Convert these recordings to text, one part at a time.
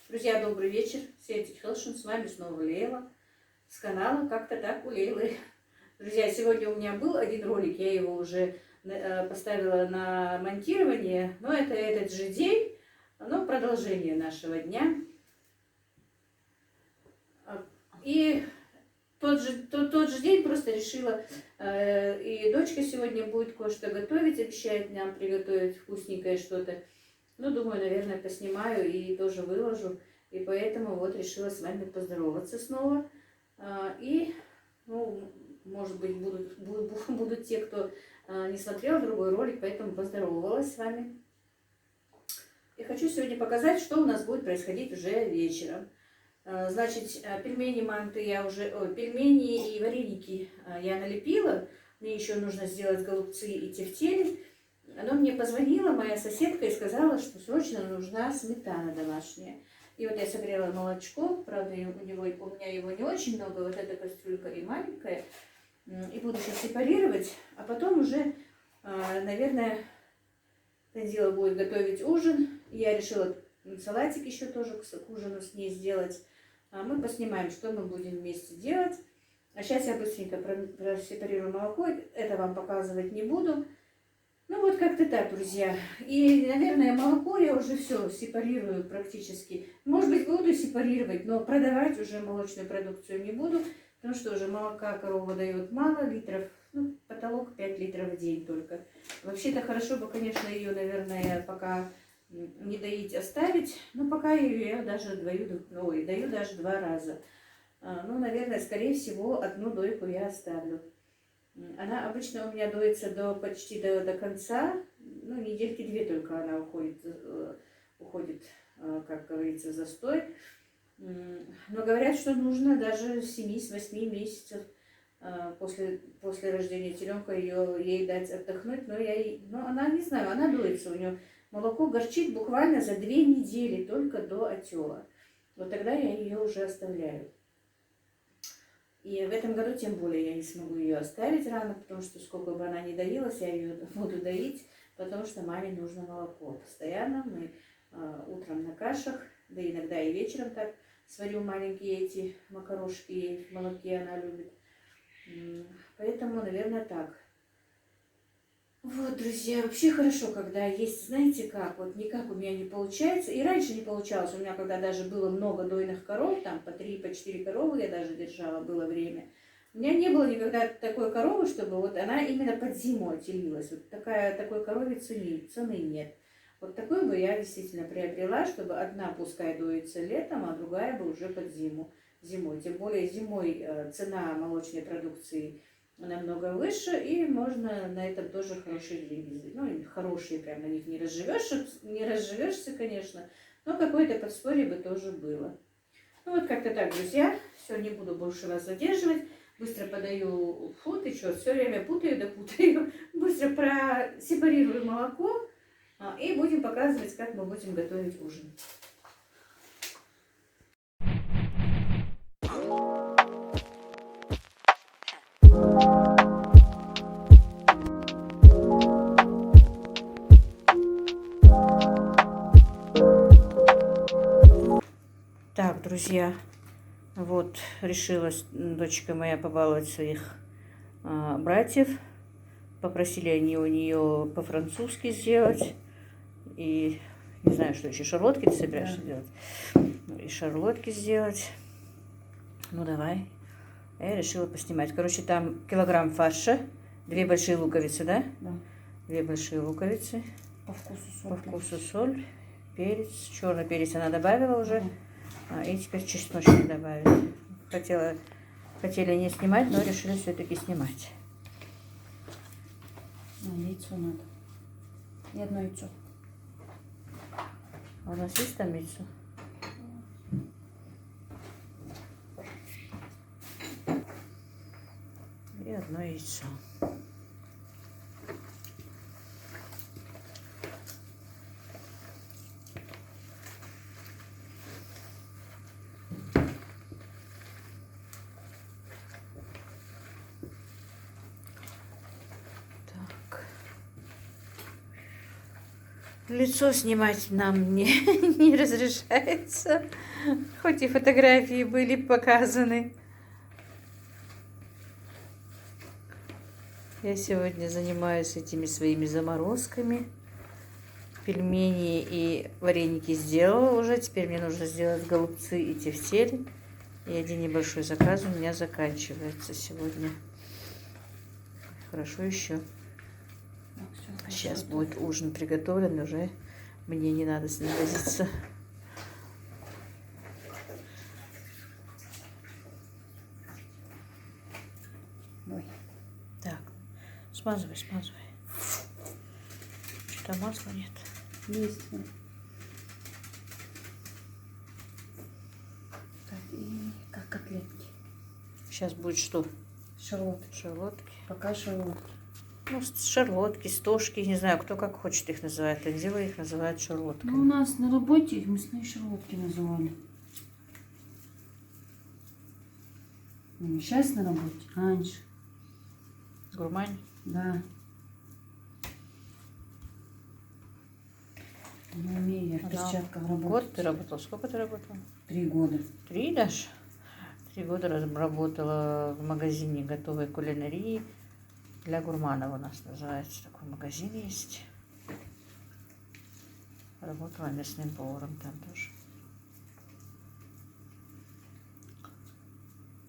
Друзья, добрый вечер. Светик Хелшин, с вами снова Лейла с канала «Как-то так у Лейлы». Друзья, сегодня у меня был один ролик, я его уже поставила на монтирование, но это этот же день, но продолжение нашего дня. И тот же день просто решила, и дочка сегодня будет кое-что готовить, обещает нам приготовить вкусненькое что-то. Ну, думаю, наверное, поснимаю и тоже выложу. И поэтому вот решила с вами поздороваться снова. И, ну, может быть, будут те, кто не смотрел другой ролик, поэтому поздоровалась с вами. И хочу сегодня показать, что у нас будет происходить уже вечером. Значит, пельмени манты пельмени и вареники я налепила. Мне еще нужно сделать голубцы и тефтели. Она мне позвонила, моя соседка, и сказала, что срочно нужна сметана домашняя. И вот я согрела молочко, правда, у меня его не очень много, вот эта кастрюлька и маленькая. И буду сейчас сепарировать, а потом уже, наверное, Танзила будет готовить ужин. Я решила салатик еще тоже к ужину с ней сделать. Мы поснимаем, что мы будем вместе делать. А сейчас я быстренько просепарирую молоко, это вам показывать не буду. Ну вот как-то так, друзья. И, наверное, молоко я уже все сепарирую практически. Может быть, буду сепарировать, но продавать уже молочную продукцию не буду, потому что уже молока корова дает мало литров. Ну, потолок 5 литров в день только. Вообще-то хорошо бы, конечно, ее, наверное, пока не доить, оставить. Но пока я даже даю даже 2 раза. Ну, наверное, скорее всего, одну дойку я оставлю. Она обычно у меня доится почти до конца, ну, недельки 2 только она уходит, как говорится, застой. Но говорят, что нужно даже с 7-8 месяцев после рождения теленка ей дать отдохнуть. Но она, не знаю, она доится, у нее молоко горчит буквально за 2 недели только до отела. Вот тогда я ее уже оставляю. И в этом году тем более я не смогу ее оставить рано, потому что сколько бы она ни доилась, я ее буду доить, потому что маме нужно молоко. Постоянно мы утром на кашах, да иногда и вечером так сварю маленькие эти макарошки в молоке, она любит. Поэтому, наверное, так. Вот, друзья, вообще хорошо, когда есть, знаете как, вот никак у меня не получается. И раньше не получалось, у меня когда даже было много дойных коров, там по 3, по 4 коровы я даже держала, было время. У меня не было никогда такой коровы, чтобы вот она именно под зиму отелилась. Вот такой корове цены нет. Вот такую бы я действительно приобрела, чтобы одна пускай доится летом, а другая бы уже под зиму. Зимой. Тем более зимой цена молочной продукции намного выше, и можно на этом тоже хорошие деньги. Ну, хорошие, прям на них не разживешься, конечно, но какое-то подспорье бы тоже было. Ну, вот как-то так, друзья. Все, не буду больше вас задерживать. Быстро подаю и что, все время путаю. Быстро просепарирую молоко, и будем показывать, как мы будем готовить ужин. Так, друзья, вот решила дочка моя побаловать своих братьев. Попросили они у нее по-французски сделать. И не знаю, что еще. Шарлотки ты собираешься делать? И шарлотки сделать. Ну, давай. Я решила поснимать. Короче, там килограмм фарша. 2 большие луковицы, да? Да. 2 большие луковицы. По вкусу соль. По вкусу соль, перец. Черный перец она добавила уже. И теперь чесночек добавить. Хотели не снимать, но решили все-таки снимать. Яйцо надо. И одно яйцо. А у нас есть там яйцо? И одно яйцо. Лицо снимать нам не, не разрешается, хоть и фотографии были показаны. Я сегодня занимаюсь этими своими заморозками. Пельмени и вареники сделала уже. Теперь мне нужно сделать голубцы и тефтели. И один небольшой заказ у меня заканчивается сегодня. Хорошо еще. Сейчас будет ужин приготовлен, уже мне не надо с ним возиться. Ой. Так, смазывай, смазывай. Что-то масла нет. Есть. Так, и как котлетки. Сейчас будет что? Шарлотки. Шарлотки. Пока шарлотки. Ну, шарлотки, стошки, не знаю, кто как хочет их называет. Анзела их называет шарлотками. Ну, у нас на работе их мясные шарлотки называли. Ну, не сейчас на работе, раньше. Гурмань. Да. Не умею я в перчатках работать. Год ты работала? Сколько ты работала? 3 года. 3 даже? 3 года работала в магазине готовой кулинарии. Для гурманов у нас называется. Такой магазин есть. Работала мясным поваром там тоже.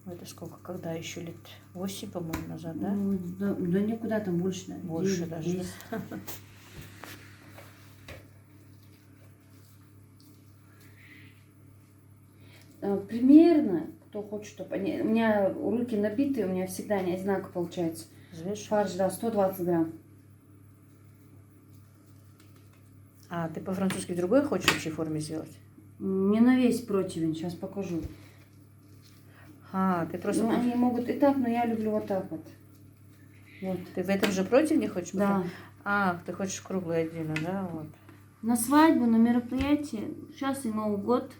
Это сколько, когда еще лет 8, по-моему, назад, да? Ну, да никуда там больше, да. Больше 9, даже. 10. Примерно, кто хочет, чтобы они... У меня руки набитые, у меня всегда не одинаково получается. Взвешиваешь? Фарш, да, 120 грамм. А ты по-французски в другой хочешь вообще форме сделать? Не на весь противень, сейчас покажу. А, ты просто... Ну, они могут и так, но я люблю вот так вот. Вот. Ты в этом же противне хочешь? Да. А, ты хочешь круглую отдельно, да? Вот. На свадьбу, на мероприятие. Сейчас и Новый год.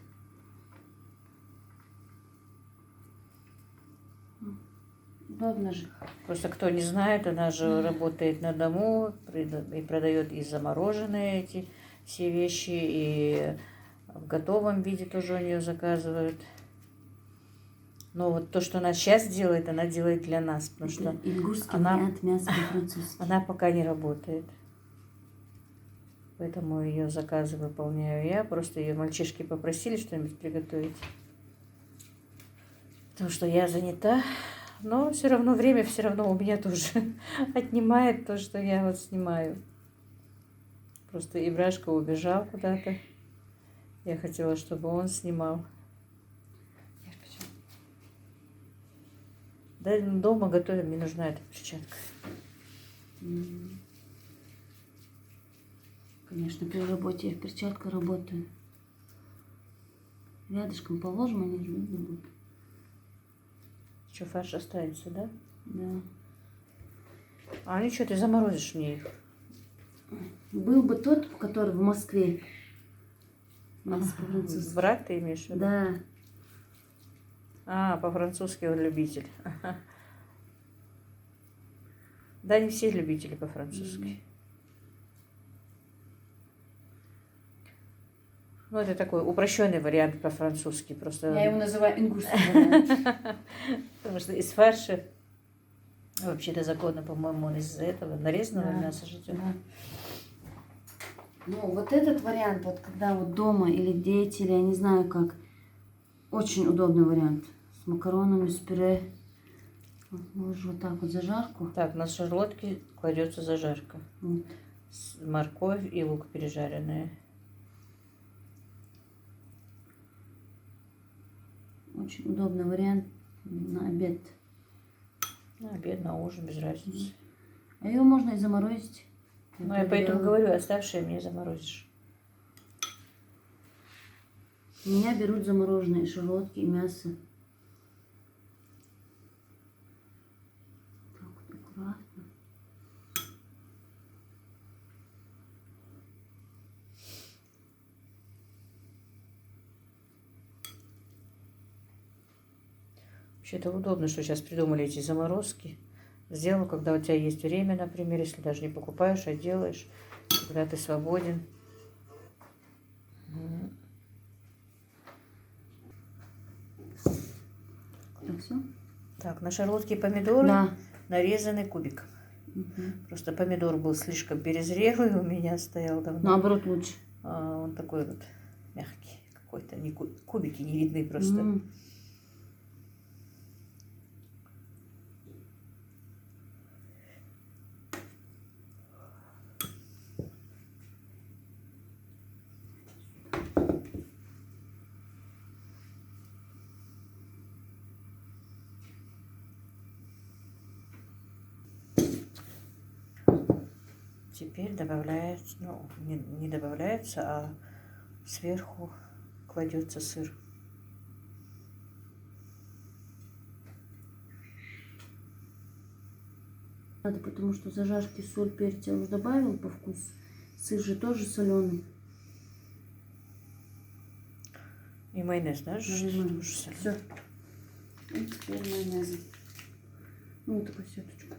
Удобно же. Просто кто не знает, она же работает на дому и продает и замороженные эти все вещи, и в готовом виде тоже у нее заказывают. Но вот то, что она сейчас делает, она делает для нас, потому что Ингушский она- вариант мяса по-французски. она пока не работает. Поэтому ее заказы выполняю я. Просто ее мальчишки попросили что-нибудь приготовить. Потому что я занята. Но все равно время все равно у меня тоже отнимает то, что я вот снимаю. Просто Ибрашка убежал куда-то. Я хотела, чтобы он снимал. Да, дома готовим, мне нужна эта перчатка. Конечно, при работе я в перчатках работаю. Рядышком положим, они же видно будут. Что, фарш останется, да? Да. А ничего, ты заморозишь мне их. Был бы тот, который в Москве. Мясо по-французски. Брат ты имеешь в виду? Да. А, по-французски он любитель. Да, не все любители по-французски. Ну, это такой упрощенный вариант по-французски. Просто... Я его называю ингушский вариант. Потому что из фарша, вообще-то законно, по-моему, он из этого нарезанного Да. мяса ждет. Да. Ну, вот этот вариант, вот когда вот дома или дети, или я не знаю как, очень удобный вариант. С макаронами, с пюре. Ложу вот так вот зажарку. Так, на шарлотки кладется зажарка. Вот. Морковь и лук пережаренные. Очень удобный вариант на обед. На обед, на ужин, без разницы. А ее можно и заморозить. Ну, я поэтому говорю, оставшие мне заморозишь. У меня берут замороженные шарлотки и мясо. Так вот аккуратно. Вообще это удобно, что сейчас придумали эти заморозки. Сделал, когда у тебя есть время, например, если даже не покупаешь, а делаешь, когда ты свободен. все? Так, на шарлотке помидоры Да. нарезаны кубиком. Мгм. Просто помидор был слишком перезрелый, у меня стоял давно. Наоборот лучше. Он такой вот мягкий какой-то, не кубики не видны просто. Теперь добавляется, ну, не добавляется, а сверху кладется сыр. Надо, потому что зажарки, соль, перец я уже добавила по вкусу. Сыр же тоже соленый. И майонез, да? Все. И теперь майонез. Ну, вот такую сеточку.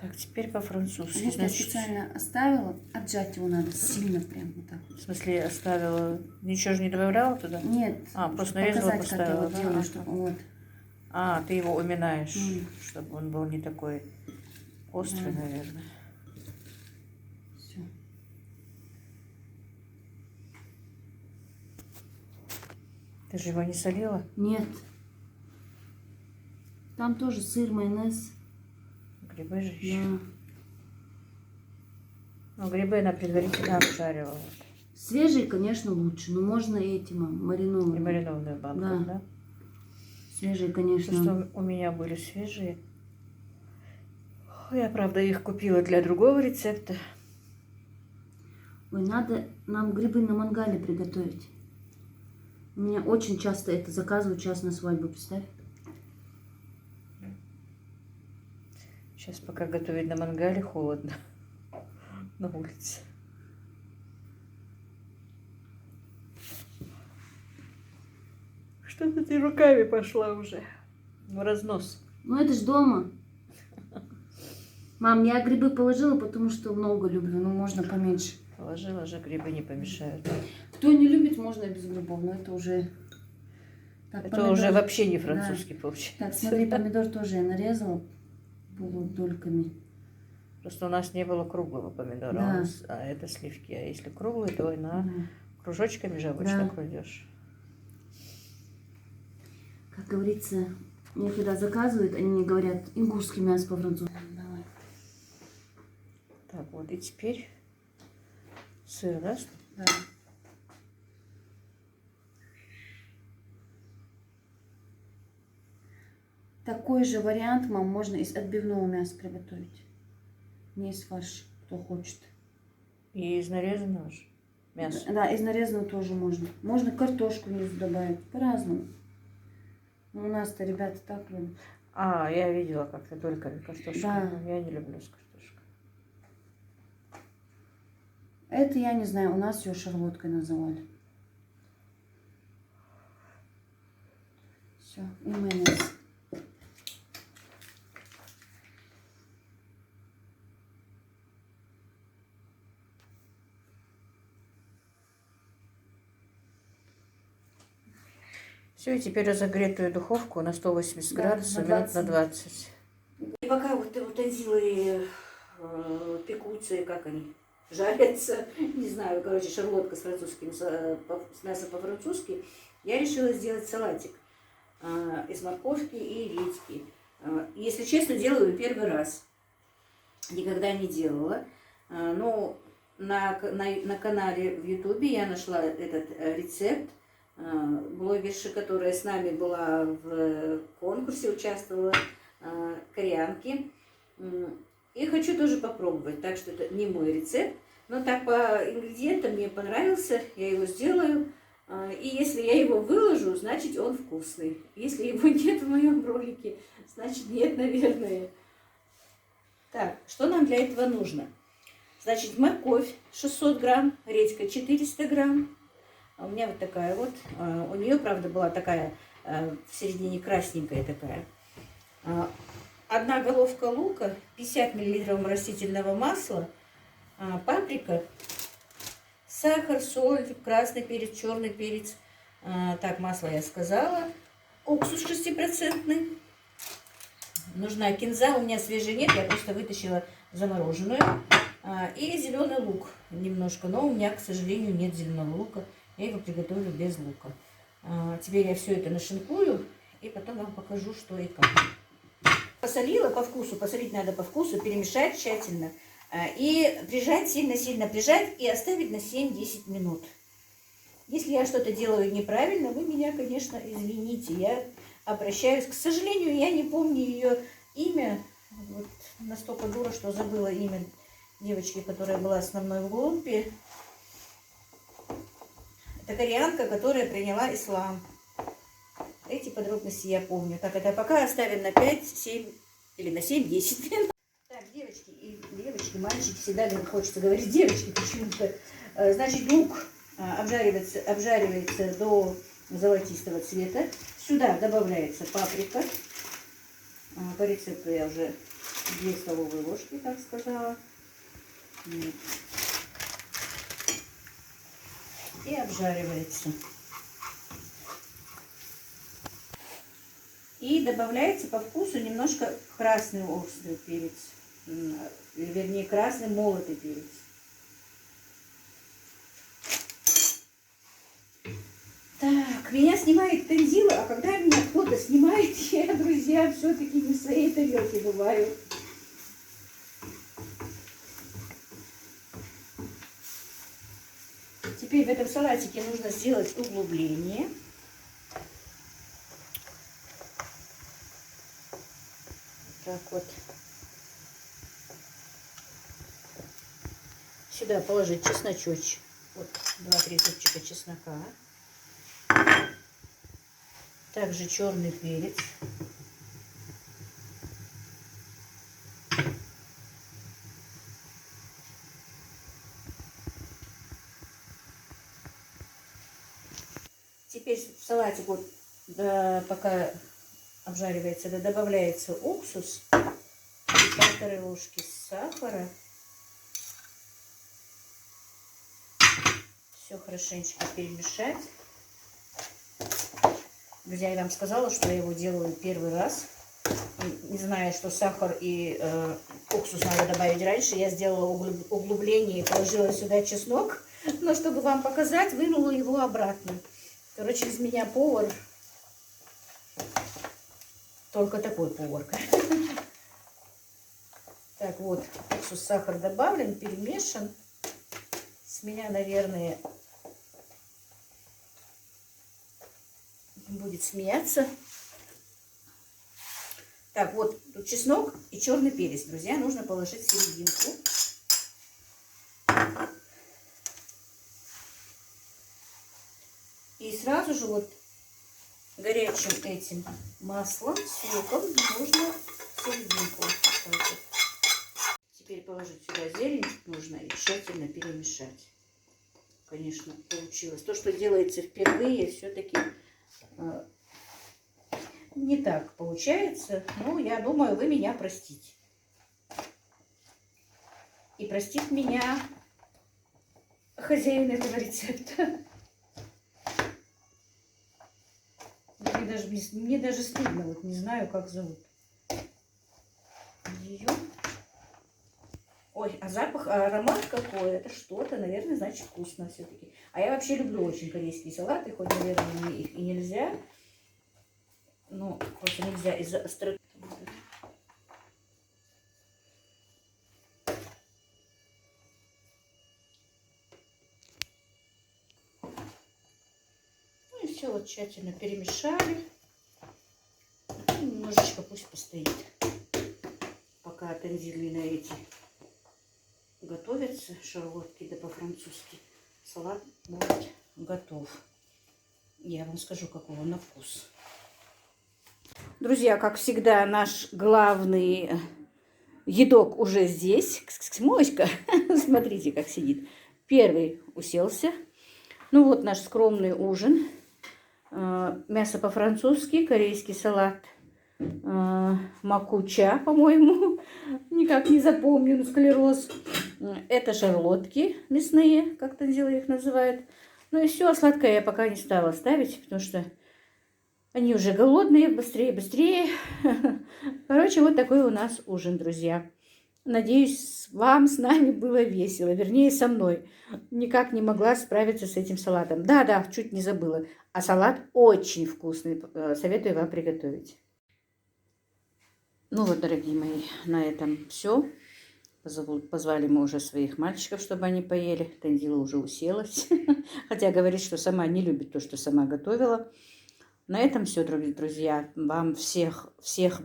Так, теперь по-французски. Вот я Значит, специально оставила. Отжать его надо сильно прям вот так. в смысле, оставила, ничего же не добавляла туда? Нет. Просто чтобы нарезала, показать, как я поставила, вот да? делаю, Ага. чтобы вот. Ты его уминаешь, Мгм. чтобы он был не такой острый, Да. наверное. Все. Ты же его не солила? Нет. Там тоже сыр, майонез. Грибы же еще. Да. Ну, грибы она предварительно обжарила. Вот. Свежие, конечно, лучше, но можно и эти И маринованные. маринованную банку, Да. да? Свежие, Потому конечно. что у меня были свежие. Я, правда, их купила для другого рецепта. Ой, надо нам грибы на мангале приготовить. У меня очень часто это заказывают сейчас на свадьбу, представь. Сейчас пока готовить на мангале холодно. На улице. Что-то ты руками пошла уже. В разнос. Ну это ж дома. Мам, я грибы положила, потому что много люблю, но можно поменьше. Положила же, грибы не помешают. Кто не любит, можно и без грибов, но это уже... Так, Это помидор. уже вообще не французский получается. Так, смотри, помидор тоже я нарезала полудольками. Просто у нас не было круглого помидора, Да. а это сливки. А если круглый, то и на Мгм. кружочками же обычно Да. кладешь. Как говорится, мне когда заказывают, они мне говорят ингушский мясо по-французски. Давай. Так, вот и теперь сыр, да? Да. Такой же вариант, мам, можно из отбивного мяса приготовить. Не из фарша, кто хочет. И из нарезанного же мяса. Да, из нарезанного тоже можно. Можно картошку внизу добавить, по-разному. Но у нас-то ребята так любят. Я видела как-то только картошку. Да. Но я не люблю с картошкой. Это я не знаю, у нас ее шарлоткой называли. Все, и майонез. Все, и теперь разогретую духовку на 180 Да, градусов на минут на 20. И пока вот утензилы пекутся, и как они жарятся, не знаю, короче, шарлотка с французским, с мясом по-французски, я решила сделать салатик из морковки и редьки. Если честно, делаю первый раз. Никогда не делала. Но на канале в Ютубе я нашла этот рецепт. Блогерша, которая с нами была в конкурсе, участвовала, кореянки. И хочу тоже попробовать. Так что это не мой рецепт. Но так по ингредиентам мне понравился. Я его сделаю. И если я его выложу, значит он вкусный. Если его нет в моем ролике, значит нет, наверное. Так, что нам для этого нужно? Значит, морковь 600 грамм, редька 400 грамм, А у меня вот такая вот. У нее, правда, была такая в середине красненькая такая. Одна головка лука, 50 мл растительного масла, паприка, сахар, соль, красный перец, черный перец. Так, масло я сказала. Уксус 6%. Нужна кинза, у меня свежей нет, я просто вытащила замороженную. И зеленый лук немножко, но у меня, к сожалению, нет зеленого лука. Я его приготовлю без лука. Теперь я все это нашинкую и потом вам покажу, что и как. Посолила по вкусу, посолить надо по вкусу, перемешать тщательно. И прижать, сильно-сильно прижать и оставить на 7-10 минут. Если я что-то делаю неправильно, вы меня, конечно, извините. Я обращаюсь. К сожалению, я не помню ее имя. Вот настолько дура, что забыла имя девочки, которая была со мной в группе. Это кореянка, которая приняла ислам. Эти подробности я помню. Так, это пока оставим на 5-7 или на 7-10 минут. Так, девочки и девочки, мальчики, всегда хочется говорить девочки почему-то. Значит, лук обжаривается до золотистого цвета. Сюда добавляется паприка. По рецепту я уже 2 столовые ложки, так сказала. И обжаривается. И добавляется по вкусу немножко красный острый перец. Вернее, красный молотый перец. Так, меня снимает Тензила, а когда меня кто-то снимает, я, друзья, все-таки не в своей тарелке бываю. Теперь в этом салатике нужно сделать углубление. Так вот. Сюда положить чесночочек. Вот 2-3 зубчика чеснока. Также черный перец. Теперь в салатик, вот, пока обжаривается, добавляется уксус, 1,5 ложки сахара. Все хорошенечко перемешать. Друзья, я вам сказала, что я его делаю первый раз. Не зная, что сахар и уксус надо добавить раньше, я сделала углубление и положила сюда чеснок. Но чтобы вам показать, вынула его обратно. Короче, из меня повар. Только такой повар. Так вот, уксус, сахар добавлен, перемешан. С меня, наверное, будет смеяться. Так, вот тут чеснок и черный перец, друзья, нужно положить в серединку. И сразу же вот горячим этим маслом, соком нужно в серединку. Так вот. Теперь положить сюда зелень нужно и тщательно перемешать. Конечно, получилось. То, что делается впервые, все-таки не так получается. Но я думаю, вы меня простите. И простит меня хозяин этого рецепта. Мне даже стыдно, вот не знаю, как зовут ее. Ой, а запах, аромат какой, это что-то, наверное, значит вкусно все-таки. А я вообще люблю очень корейские салаты, хоть, наверное, их и нельзя. Ну, просто нельзя из-за остроты. Ну и все, вот тщательно перемешали. И немножечко пусть постоит, пока тензилины эти готовятся, шарлотки, да по-французски. Салат будет готов. Я вам скажу, какого на вкус. Друзья, как всегда, наш главный едок уже здесь. Моська, смотрите, как сидит. Первый уселся. Ну вот наш скромный ужин. Мясо по-французски, корейский салат, макуча, по-моему, никак не запомню, склероз. Это шарлотки мясные, как Танзила их называет. Ну и все, сладкое я пока не стала ставить, потому что они уже голодные, быстрее, быстрее. Короче, вот такой у нас ужин, друзья. Надеюсь, вам с нами было весело, вернее, со мной. Никак не могла справиться с этим салатом. Да, чуть не забыла. А салат очень вкусный, советую вам приготовить. Ну вот, дорогие мои, на этом все. Позвали мы уже своих мальчиков, чтобы они поели. Танзила уже уселась, хотя говорит, что сама не любит то, что сама готовила. На этом все, друзья. Вам всех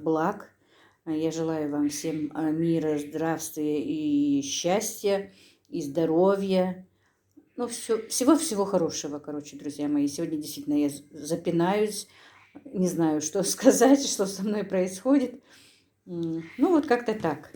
благ. Я желаю вам всем мира, здравствия и счастья, и здоровья. Ну, всего-всего хорошего, короче, друзья мои. Сегодня действительно я запинаюсь, не знаю, что сказать, что со мной происходит. Ну, вот как-то так.